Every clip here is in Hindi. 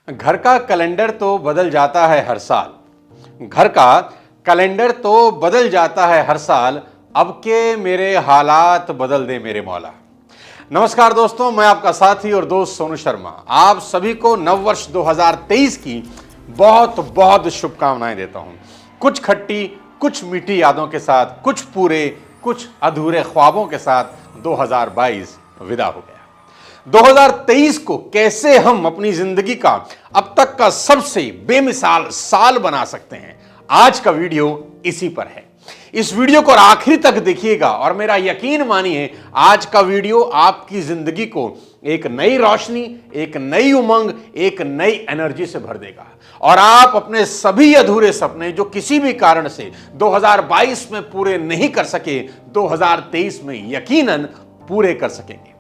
घर का कैलेंडर तो बदल जाता है हर साल। घर का कैलेंडर तो बदल जाता है हर साल। अब के मेरे हालात बदल दे मेरे मौला। नमस्कार दोस्तों, मैं आपका साथी और दोस्त सोनू शर्मा आप सभी को नववर्ष 2023 की बहुत बहुत शुभकामनाएं देता हूं। कुछ खट्टी कुछ मीठी यादों के साथ, कुछ पूरे कुछ अधूरे ख्वाबों के साथ 2022 विदा हो गया। 2023 को कैसे हम अपनी जिंदगी का अब तक का सबसे बेमिसाल साल बना सकते हैं, आज का वीडियो इसी पर है। इस वीडियो को आखिरी तक देखिएगा और मेरा यकीन मानिए, आज का वीडियो आपकी जिंदगी को एक नई रोशनी, एक नई उमंग, एक नई एनर्जी से भर देगा और आप अपने सभी अधूरे सपने जो किसी भी कारण से 2022 में पूरे नहीं कर सके, 2023 में यकीनन पूरे कर सकेंगे।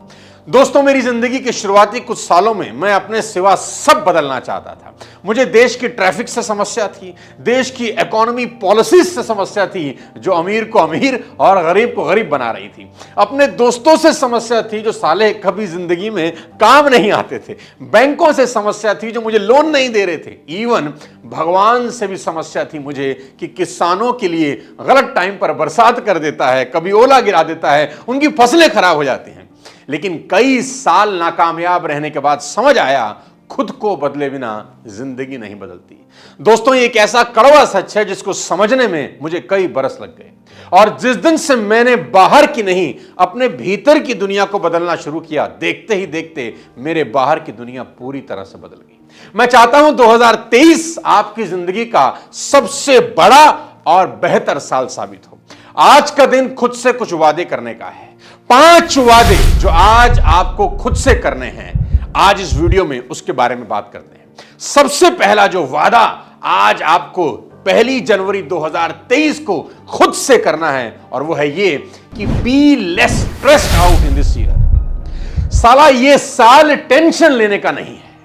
दोस्तों, मेरी जिंदगी के शुरुआती कुछ सालों में मैं अपने सिवा सब बदलना चाहता था। मुझे देश की ट्रैफिक से समस्या थी, देश की इकोनॉमी पॉलिसीज से समस्या थी जो अमीर को अमीर और गरीब को गरीब बना रही थी। अपने दोस्तों से समस्या थी जो साले कभी जिंदगी में काम नहीं आते थे। बैंकों से समस्या थी जो मुझे लोन नहीं दे रहे थे। इवन भगवान से भी समस्या थी मुझे कि किसानों के लिए गलत टाइम पर बरसात कर देता है, कभी ओला गिरा देता है, उनकी फसलें खराब हो जाती हैं। लेकिन कई साल नाकामयाब रहने के बाद समझ आया, खुद को बदले बिना जिंदगी नहीं बदलती। दोस्तों, ये एक ऐसा कड़वा सच है जिसको समझने में मुझे कई बरस लग गए और जिस दिन से मैंने बाहर की नहीं, अपने भीतर की दुनिया को बदलना शुरू किया, देखते ही देखते मेरे बाहर की दुनिया पूरी तरह से बदल गई। मैं चाहता हूं 2023 आपकी जिंदगी का सबसे बड़ा और बेहतर साल साबित हो। आज का दिन खुद से कुछ वादे करने का है। 5 वादे जो आज आपको खुद से करने हैं, आज इस वीडियो में उसके बारे में बात करते हैं। सबसे पहला जो वादा आज आपको 1 जनवरी 2023 को खुद से करना है और वो है ये कि be less stressed out in this year. साला ये साल टेंशन लेने का नहीं है।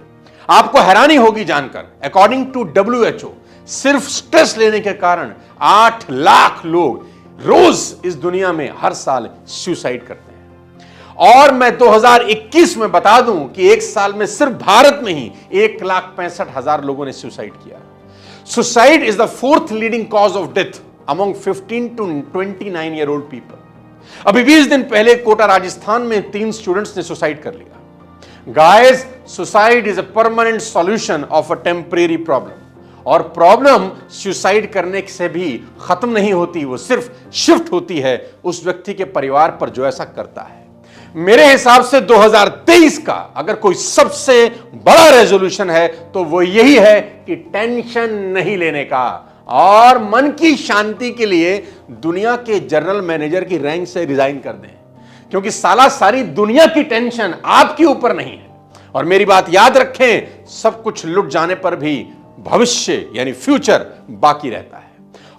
आपको हैरानी होगी जानकर, अकॉर्डिंग टू WHO, सिर्फ स्ट्रेस लेने के कारण 8 लाख लोग रोज इस दुनिया में हर साल सुसाइड करते हैं। और मैं 2021 में बता दूं कि एक साल में सिर्फ भारत में ही 1,65,000 लोगों ने सुसाइड किया। Suicide is the 4th leading cause of death among 15 to 29 year old people. अभी 20 दिन पहले कोटा राजस्थान में 3 स्टूडेंट्स ने सुसाइड कर लिया। Guys, suicide is a permanent solution of a temporary problem. और प्रॉब्लम सुसाइड करने से भी खत्म नहीं होती, वो सिर्फ शिफ्ट होती है उस व्यक्ति के परिवार पर जो ऐसा करता है। मेरे हिसाब से 2023 का अगर कोई सबसे बड़ा रेजोल्यूशन है तो वो यही है कि टेंशन नहीं लेने का और मन की शांति के लिए दुनिया के जनरल मैनेजर की रैंक से रिजाइन कर दें, क्योंकि साला सारी दुनिया की टेंशन आपके ऊपर नहीं है। और मेरी बात याद रखें, सब कुछ लुट जाने पर भी भविष्य यानी फ्यूचर बाकी रहता है।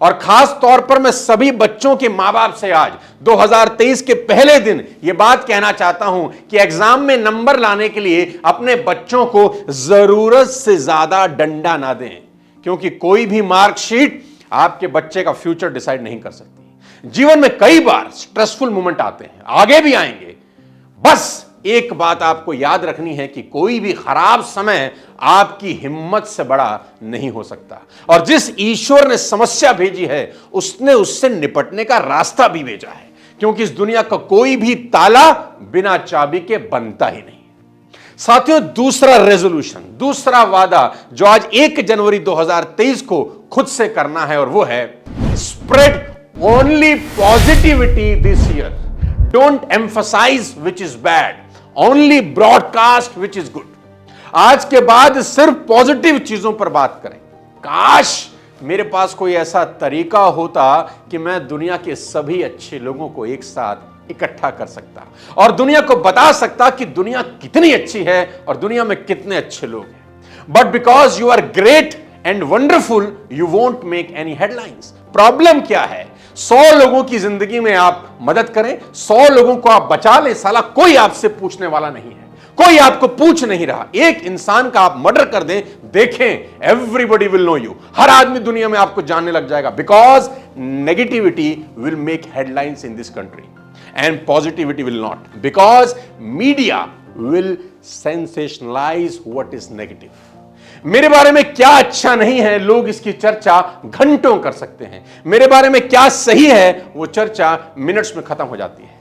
और खास तौर पर मैं सभी बच्चों के मां बाप से आज 2023 के पहले दिन यह बात कहना चाहता हूं कि एग्जाम में नंबर लाने के लिए अपने बच्चों को जरूरत से ज्यादा डंडा ना दें, क्योंकि कोई भी मार्कशीट आपके बच्चे का फ्यूचर डिसाइड नहीं कर सकती। जीवन में कई बार स्ट्रेसफुल मोमेंट आते हैं, आगे भी आएंगे। बस एक बात आपको याद रखनी है कि कोई भी खराब समय आपकी हिम्मत से बड़ा नहीं हो सकता। और जिस ईश्वर ने समस्या भेजी है, उसने उससे निपटने का रास्ता भी भेजा है, क्योंकि इस दुनिया का कोई भी ताला बिना चाबी के बनता ही नहीं। साथियों, दूसरा रेजोल्यूशन, दूसरा वादा जो आज 1 जनवरी 2023 को खुद से करना है और वो है spread only positivity this year. Don't emphasise which is bad, only broadcast which is good. आज के बाद सिर्फ पॉजिटिव चीजों पर बात करें। काश मेरे पास कोई ऐसा तरीका होता कि मैं दुनिया के सभी अच्छे लोगों को एक साथ इकट्ठा कर सकता और दुनिया को बता सकता कि दुनिया कितनी अच्छी है और दुनिया में कितने अच्छे लोग हैं। But because you are great and wonderful, you won't make any headlines. Problem क्या है? 100 लोगों की जिंदगी में आप मदद करें, 100 लोगों को आप बचा लें, साला कोई आपसे पूछने वाला नहीं है, कोई आपको पूछ नहीं रहा। एक इंसान का आप मर्डर कर दें, देखें, एवरीबॉडी विल नो यू। हर आदमी दुनिया में आपको जानने लग जाएगा, because negativity will make headlines in this country and positivity will not, because media will sensationalize what is negative. मेरे बारे में क्या अच्छा नहीं है, लोग इसकी चर्चा घंटों कर सकते हैं। मेरे बारे में क्या सही है, वो चर्चा मिनट्स में खत्म हो जाती है।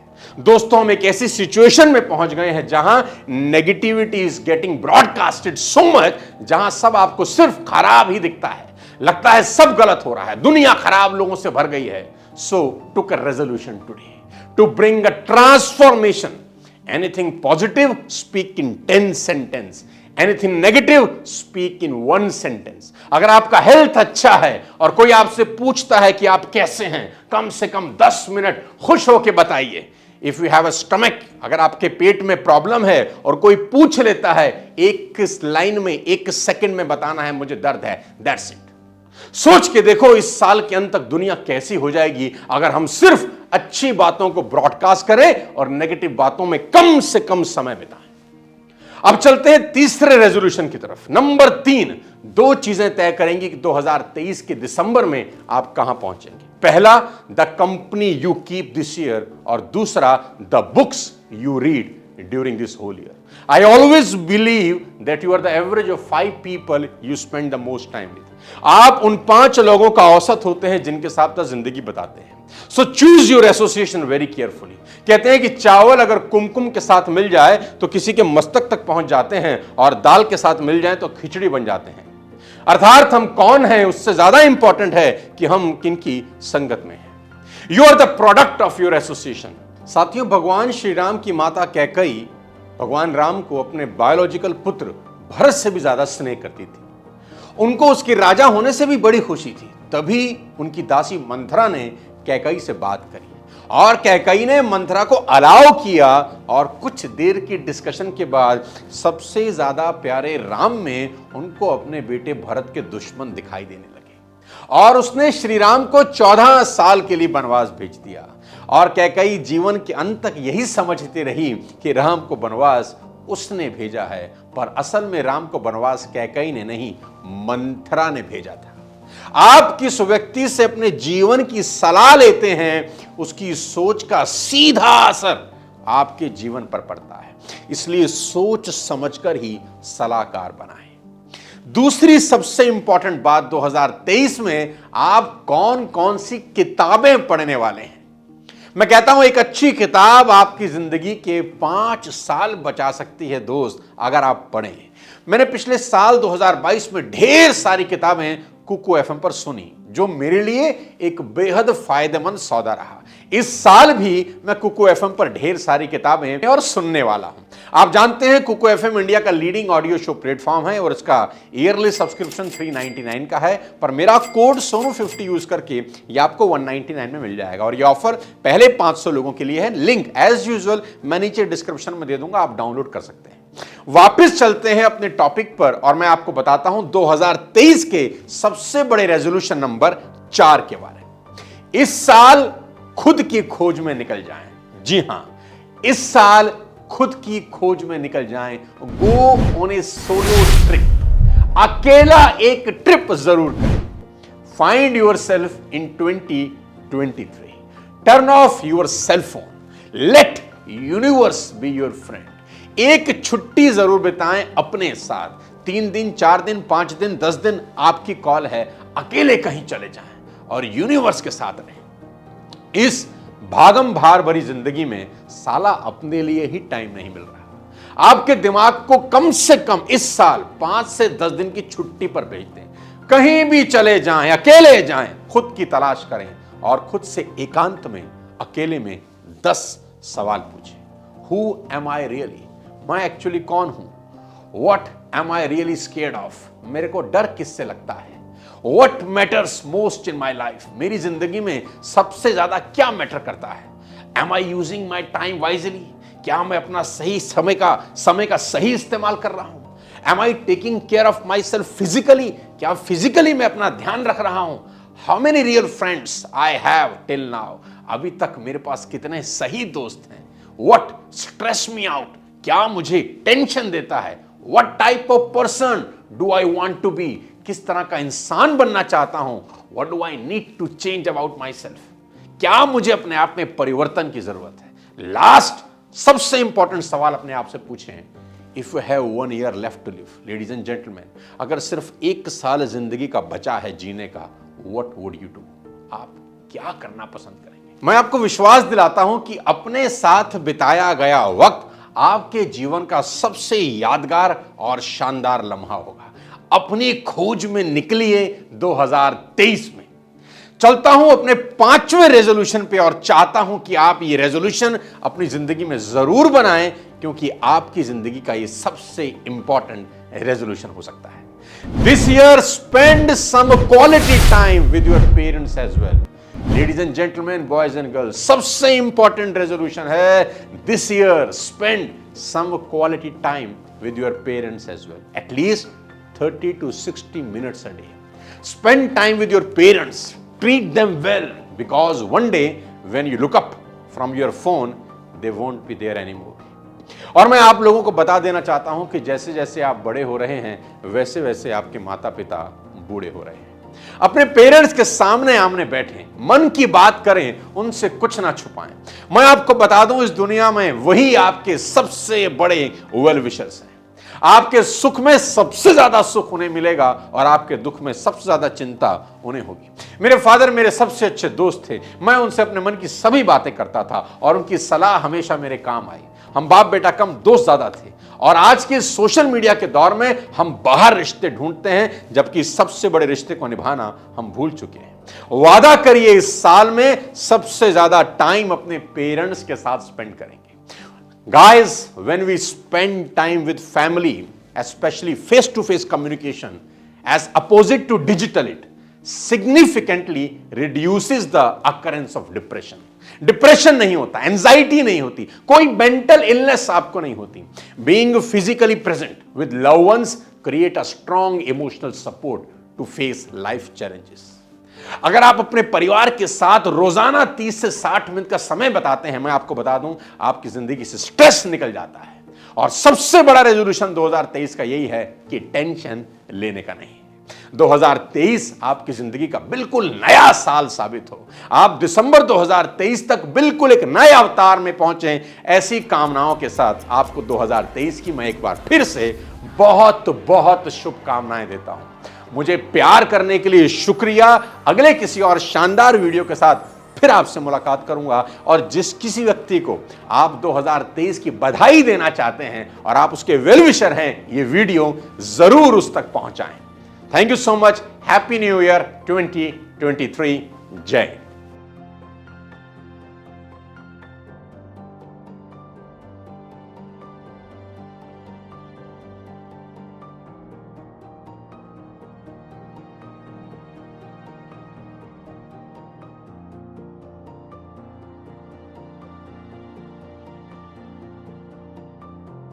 दोस्तों, हम एक ऐसी सिचुएशन में पहुंच गए हैं जहां negativity is getting broadcasted so much, जहां सब आपको सिर्फ खराब ही दिखता है, लगता है सब गलत हो रहा है, दुनिया खराब लोगों से भर गई है। So took a resolution today to bring a transformation. Anything positive, speak in 10 sentence. Anything negative, speak in 1 sentence. अगर आपका हेल्थ अच्छा है और कोई आपसे पूछता है कि आप कैसे हैं, कम से कम 10 मिनट खुश होकर बताइए। If you have a stomach, अगर आपके पेट में प्रॉब्लम है और कोई पूछ लेता है, एक लाइन में 1 सेकंड में बताना है मुझे दर्द है, दैट्स इट। सोच के देखो इस साल के अंत तक दुनिया कैसी हो जाएगी अगर हम सिर्फ अच्छी बातों को ब्रॉडकास्ट करें और नेगेटिव बातों में कम से कम समय बिताएं। अब चलते हैं तीसरे रेजोल्यूशन की तरफ। नंबर 3, 2 चीजें तय करेंगी कि 2023 के दिसंबर में आप कहां पहुंचेंगे। पहला, the company you keep this year, और दूसरा, the books you read during this whole year. I always believe that you are the average of 5 people you spend the most time with. आप उन 5 लोगों का औसत होते हैं जिनके साथ जिंदगी बताते हैं। So choose your association very carefully. कहते हैं कि चावल अगर कुमकुम के साथ मिल जाए तो किसी के मस्तक तक पहुंच जाते हैं, और दाल के साथ मिल जाए तो खिचड़ी बन जाते हैं। अर्थात हम कौन हैं उससे ज्यादा इंपॉर्टेंट है कि हम किनकी संगत में हैं। You are the product of your association. साथियों, भगवान श्री राम की माता कैकई भगवान राम को अपने बायोलॉजिकल पुत्र भरत से भी ज्यादा स्नेह करती थी। उनको उसके राजा होने से भी बड़ी खुशी थी। तभी उनकी दासी मंथरा ने कैकई से बात करी और कैकई ने मंथरा को अलाउ किया, और कुछ देर की डिस्कशन के बाद सबसे ज्यादा प्यारे राम में उनको अपने बेटे भरत के दुश्मन दिखाई देने लगे, और उसने श्री राम को 14 साल के लिए वनवास भेज दिया। और कैकई जीवन के अंत तक यही समझती रही कि राम को वनवास उसने भेजा है, पर असल में राम को वनवास कैकई ने नहीं, मंथरा ने भेजा था। आप किस व्यक्ति से अपने जीवन की सलाह लेते हैं, उसकी सोच का सीधा असर आपके जीवन पर पड़ता है। इसलिए सोच समझकर ही सलाहकार बनाएं। दूसरी सबसे इंपॉर्टेंट बात, 2023 में आप कौन कौन सी किताबें पढ़ने वाले हैं। मैं कहता हूं एक अच्छी किताब आपकी जिंदगी के 5 साल बचा सकती है दोस्त, अगर आप पढ़ें। मैंने पिछले साल 2022 में ढेर सारी किताबें कुकू एफएम पर सुनी, जो मेरे लिए एक बेहद फायदेमंद सौदा रहा। इस साल भी मैं कुकू एफएम पर ढेर सारी किताबें और सुनने वाला हूं। आप जानते हैं कुकू एफएम इंडिया का लीडिंग ऑडियो शो प्लेटफॉर्म है और इसका ईयरली सब्सक्रिप्शन 399 का है, पर मेरा कोड सोनू50 यूज करके ये आपको 199 में मिल जाएगा। और ये ऑफर पहले 500 लोगों के लिए है। लिंक एज यूजुअल मैं नीचे डिस्क्रिप्शन में दे दूंगा, आप डाउनलोड कर सकते हैं। वापस चलते हैं अपने टॉपिक पर और मैं आपको बताता हूं 2023 के सबसे बड़े रेजोल्यूशन नंबर 4 के बारे में। इस साल खुद की खोज में निकल जाएं। जी हां, इस साल खुद की खोज में निकल जाएं। Go on a solo trip. अकेला एक ट्रिप जरूर करें। Find yourself in 2023। Turn off your cell phone. Let universe be your friend. एक छुट्टी जरूर बिताएं अपने साथ। 3 दिन, 4 दिन, 5 दिन, 10 दिन आपकी कॉल है। अकेले कहीं चले जाएं और यूनिवर्स के साथ रहें। इस भागम भार भरी जिंदगी में साला अपने लिए ही टाइम नहीं मिल रहा। आपके दिमाग को कम से कम इस साल 5 से 10 दिन की छुट्टी पर भेज दें। कहीं भी चले जाएं, अकेले जाएं, खुद की तलाश करें और खुद से एकांत में, अकेले में 10 सवाल पूछें। Who am I really? मैं एक्चुअली कौन हूं? What am I really scared of? मेरे को डर किससे लगता है? What matters most in my life? मेरी जिंदगी में सबसे ज्यादा क्या मैटर करता है? Am I using my time wisely? क्या मैं अपना सही समय का सही इस्तेमाल कर रहा हूं? Am I taking care of myself physically? क्या फिजिकली मैं अपना ध्यान रख रहा हूं? How many real friends I have till now? अभी तक मेरे पास कितने सही दोस्त हैं? What stress me out? क्या मुझे टेंशन देता है? What type of person do I want to be? किस तरह का इंसान बनना चाहता हूं? What do I need to change about myself? क्या मुझे अपने आप में परिवर्तन की जरूरत है? लास्ट सबसे इंपॉर्टेंट सवाल अपने आप से पूछें, if you have 1 year left to live, ladies and gentleman, अगर सिर्फ 1 साल जिंदगी का बचा है जीने का, व्हाट वुड यू डू? आप क्या करना पसंद करेंगे? मैं आपको विश्वास दिलाता हूं कि अपने साथ बिताया गया वक्त आपके जीवन का सबसे यादगार और शानदार लम्हा होगा। अपनी खोज में निकलिए 2023 में। चलता हूं अपने 5वें रेजोल्यूशन पे और चाहता हूं कि आप ये रेजोल्यूशन अपनी जिंदगी में जरूर बनाएं, क्योंकि आपकी जिंदगी का ये सबसे इंपॉर्टेंट रेजोल्यूशन हो सकता है। This year spend some quality time with your parents as well. Ladies and gentleman, boys and girls, सबसे इंपॉर्टेंट रेजोल्यूशन है this year spend some quality time with your parents as well, at least 30 to 60 minutes a day. Spend time with your parents. Treat them well, because one day when you look up from your phone, they won't be there anymore. और मैं आप लोगों को बता देना चाहता हूं कि जैसे जैसे आप बड़े हो रहे हैं, वैसे वैसे आपके माता पिता बूढ़े हो रहे हैं। अपने पेरेंट्स के सामने आमने बैठें, मन की बात करें, उनसे कुछ ना छुपाएं। मैं आपको बता दूं, इस दुनिया में वही आपके सबसे बड़े वेल विशर्स हैं। आपके सुख में सबसे ज्यादा सुख उन्हें मिलेगा और आपके दुख में सबसे ज्यादा चिंता उन्हें होगी। मेरे फादर मेरे सबसे अच्छे दोस्त थे। मैं उनसे अपने मन की सभी बातें करता था और उनकी सलाह हमेशा मेरे काम आई। हम बाप बेटा कम, दोस्त ज्यादा थे। और आज के सोशल मीडिया के दौर में हम बाहर रिश्ते ढूंढते हैं, जबकि सबसे बड़े रिश्ते को निभाना हम भूल चुके हैं। वादा करिए इस साल में सबसे ज्यादा टाइम अपने पेरेंट्स के साथ स्पेंड करेंगे। Guys, when we spend time with family, especially face-to-face communication, as opposite to digital, it significantly reduces the occurrence of depression. Depression नहीं होता, एंजाइटी नहीं होती, कोई मेंटल इलनेस आपको नहीं होती। Being physically present with loved ones create a strong emotional support to face life challenges. अगर आप अपने परिवार के साथ रोजाना 30 से 60 मिनट का समय बताते हैं, मैं आपको बता दूं, आपकी जिंदगी से स्ट्रेस निकल जाता है। और सबसे बड़ा रेजोल्यूशन 2023 का यही है कि टेंशन लेने का नहीं। 2023 आपकी जिंदगी का बिल्कुल नया साल साबित हो। आप दिसंबर 2023 तक बिल्कुल एक नए अवतार में पहुंचे। ऐसी कामनाओं के साथ आपको 2023 की मैं एक बार फिर से बहुत बहुत शुभकामनाएं देता हूं। मुझे प्यार करने के लिए शुक्रिया। अगले किसी और शानदार वीडियो के साथ फिर आपसे मुलाकात करूंगा। और जिस किसी व्यक्ति को आप 2023 की बधाई देना चाहते हैं और आप उसके वेल विशर हैं, ये वीडियो जरूर उस तक पहुंचाएं। Thank you so much. Happy new year 2023। जय।